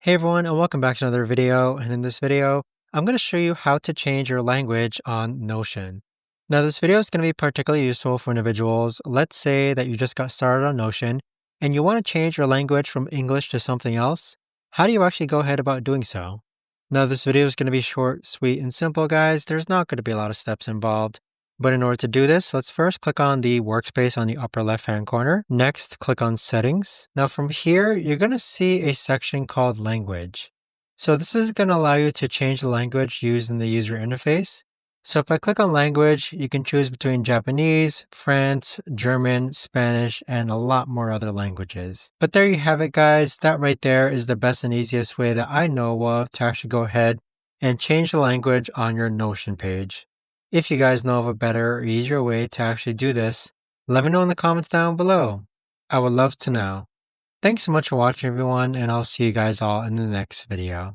Hey everyone, and welcome back to another video. And in this video, I'm going to show you how to change your language on Notion. Now, this video is going to be particularly useful for individuals. Let's say that you just got started on Notion and you want to change your language from English to something else. How do you actually go ahead about doing so? Now, this video is going to be short, sweet, and simple, guys. There's not going to be a lot of steps involved. But in order to do this, let's first click on the workspace on the upper left-hand corner. Next, click on Settings. Now from here, you're going to see a section called Language. So this is going to allow you to change the language used in the user interface. So if I click on Language, you can choose between Japanese, French, German, Spanish, and a lot more other languages. But there you have it, guys. That right there is the best and easiest way that I know of to actually go ahead and change the language on your Notion page. If you guys know of a better or easier way to actually do this, let me know in the comments down below. I would love to know. Thanks so much for watching, everyone, and I'll see you guys all in the next video.